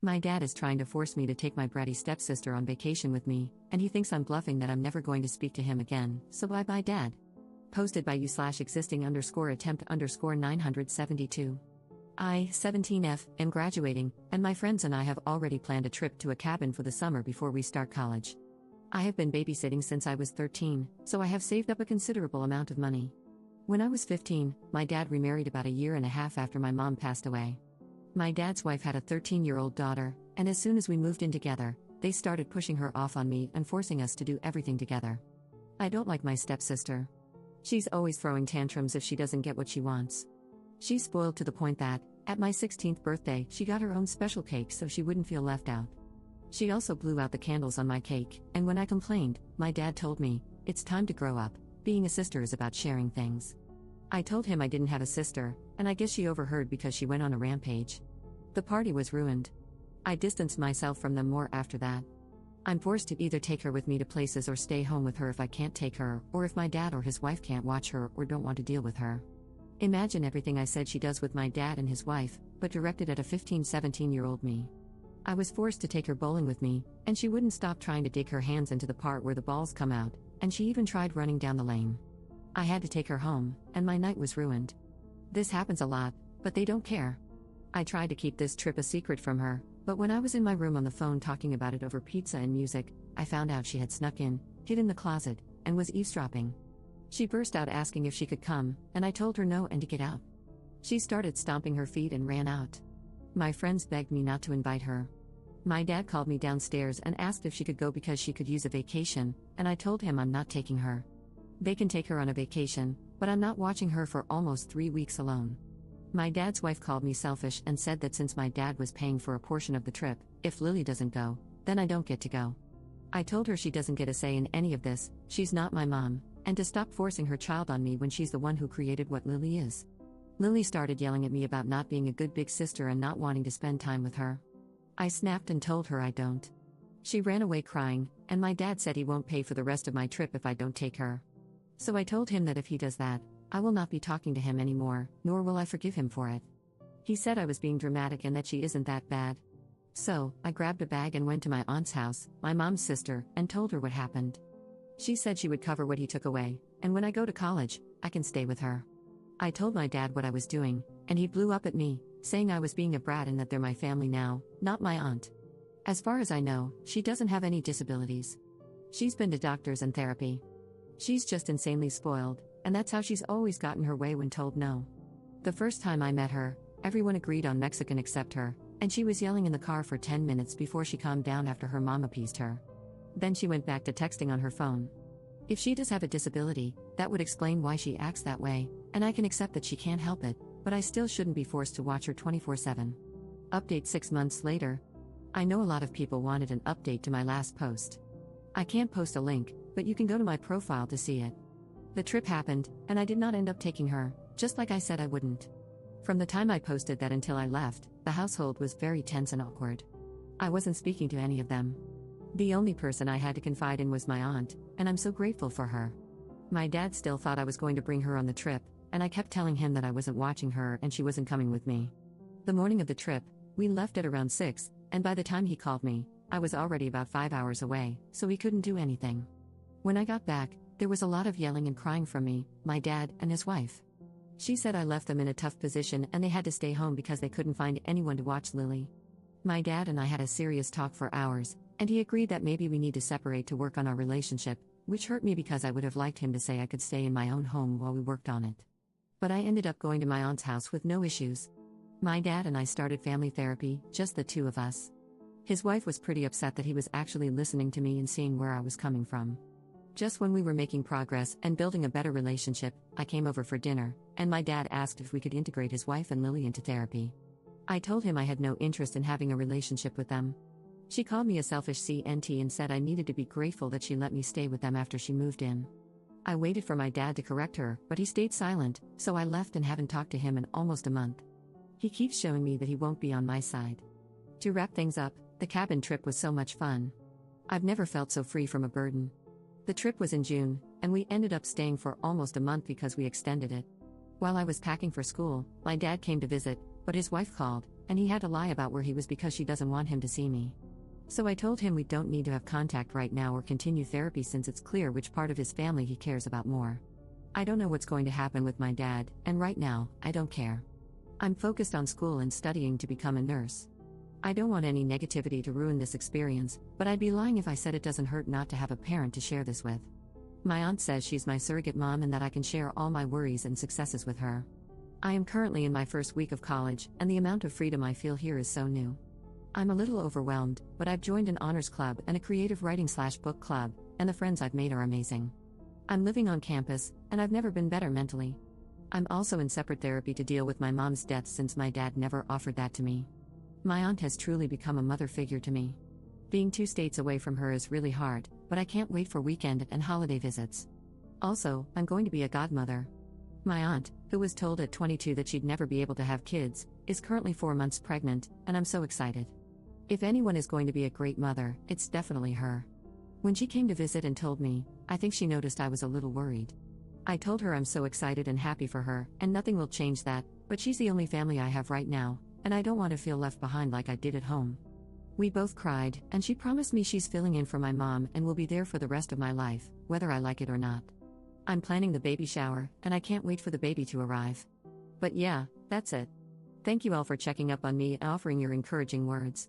My dad is trying to force me to take my bratty stepsister on vacation with me, and he thinks I'm bluffing that I'm never going to speak to him again, so bye bye dad. Posted by you/existing_attempt_972. I, 17F, am graduating, and my friends and I have already planned a trip to a cabin for the summer before we start college. I have been babysitting since I was 13, so I have saved up a considerable amount of money. When I was 15, my dad remarried about a year and a half after my mom passed away. My dad's wife had a 13-year-old daughter, and as soon as we moved in together, they started pushing her off on me and forcing us to do everything together. I don't like my stepsister. She's always throwing tantrums if she doesn't get what she wants. She's spoiled to the point that, at my 16th birthday, she got her own special cake so she wouldn't feel left out. She also blew out the candles on my cake, and when I complained, my dad told me, "It's time to grow up, being a sister is about sharing things." I told him I didn't have a sister, and I guess she overheard because she went on a rampage. The party was ruined. I distanced myself from them more after that. I'm forced to either take her with me to places or stay home with her if I can't take her, or if my dad or his wife can't watch her or don't want to deal with her. Imagine everything I said she does with my dad and his wife, but directed at a 15-17-year-old me. I was forced to take her bowling with me, and she wouldn't stop trying to dig her hands into the part where the balls come out, and she even tried running down the lane. I had to take her home, and my night was ruined. This happens a lot, but they don't care. I tried to keep this trip a secret from her, but when I was in my room on the phone talking about it over pizza and music, I found out she had snuck in, hid in the closet, and was eavesdropping. She burst out asking if she could come, and I told her no and to get out. She started stomping her feet and ran out. My friends begged me not to invite her. My dad called me downstairs and asked if she could go because she could use a vacation, and I told him I'm not taking her. They can take her on a vacation, but I'm not watching her for almost 3 weeks alone. My dad's wife called me selfish and said that since my dad was paying for a portion of the trip, if Lily doesn't go, then I don't get to go. I told her she doesn't get a say in any of this, she's not my mom, and to stop forcing her child on me when she's the one who created what Lily is. Lily started yelling at me about not being a good big sister and not wanting to spend time with her. I snapped and told her I don't. She ran away crying, and my dad said he won't pay for the rest of my trip if I don't take her. So I told him that if he does that, I will not be talking to him anymore, nor will I forgive him for it. He said I was being dramatic and that she isn't that bad. So, I grabbed a bag and went to my aunt's house, my mom's sister, and told her what happened. She said she would cover what he took away, and when I go to college, I can stay with her. I told my dad what I was doing, and he blew up at me, saying I was being a brat and that they're my family now, not my aunt. As far as I know, she doesn't have any disabilities. She's been to doctors and therapy. She's just insanely spoiled, and that's how she's always gotten her way when told no. The first time I met her, everyone agreed on Mexican except her, and she was yelling in the car for 10 minutes before she calmed down after her mom appeased her. Then she went back to texting on her phone. If she does have a disability, that would explain why she acts that way, and I can accept that she can't help it, but I still shouldn't be forced to watch her 24/7. Update 6 months later. I know a lot of people wanted an update to my last post. I can't post a link, but you can go to my profile to see it. The trip happened, and I did not end up taking her, just like I said I wouldn't. From the time I posted that until I left, the household was very tense and awkward. I wasn't speaking to any of them. The only person I had to confide in was my aunt, and I'm so grateful for her. My dad still thought I was going to bring her on the trip, and I kept telling him that I wasn't watching her and she wasn't coming with me. The morning of the trip, we left at around 6, and by the time he called me, I was already about 5 hours away, so he couldn't do anything. When I got back, there was a lot of yelling and crying from me, my dad, and his wife. She said I left them in a tough position and they had to stay home because they couldn't find anyone to watch Lily. My dad and I had a serious talk for hours, and he agreed that maybe we need to separate to work on our relationship, which hurt me because I would have liked him to say I could stay in my own home while we worked on it. But I ended up going to my aunt's house with no issues. My dad and I started family therapy, just the two of us. His wife was pretty upset that he was actually listening to me and seeing where I was coming from. Just when we were making progress and building a better relationship, I came over for dinner, and my dad asked if we could integrate his wife and Lily into therapy. I told him I had no interest in having a relationship with them. She called me a selfish CNT and said I needed to be grateful that she let me stay with them after she moved in. I waited for my dad to correct her, but he stayed silent, so I left and haven't talked to him in almost a month. He keeps showing me that he won't be on my side. To wrap things up, the cabin trip was so much fun. I've never felt so free from a burden. The trip was in June, and we ended up staying for almost a month because we extended it. While I was packing for school, my dad came to visit, but his wife called, and he had to lie about where he was because she doesn't want him to see me. So I told him we don't need to have contact right now or continue therapy since it's clear which part of his family he cares about more. I don't know what's going to happen with my dad, and right now, I don't care. I'm focused on school and studying to become a nurse. I don't want any negativity to ruin this experience, but I'd be lying if I said it doesn't hurt not to have a parent to share this with. My aunt says she's my surrogate mom and that I can share all my worries and successes with her. I am currently in my first week of college, and the amount of freedom I feel here is so new. I'm a little overwhelmed, but I've joined an honors club and a creative writing/book club, and the friends I've made are amazing. I'm living on campus, and I've never been better mentally. I'm also in separate therapy to deal with my mom's death since my dad never offered that to me. My aunt has truly become a mother figure to me. Being 2 states away from her is really hard, but I can't wait for weekend and holiday visits. Also, I'm going to be a godmother. My aunt, who was told at 22 that she'd never be able to have kids, is currently 4 months pregnant, and I'm so excited. If anyone is going to be a great mother, it's definitely her. When she came to visit and told me, I think she noticed I was a little worried. I told her I'm so excited and happy for her, and nothing will change that, but she's the only family I have right now, and I don't want to feel left behind like I did at home. We both cried, and she promised me she's filling in for my mom and will be there for the rest of my life, whether I like it or not. I'm planning the baby shower, and I can't wait for the baby to arrive. But yeah, that's it. Thank you all for checking up on me and offering your encouraging words.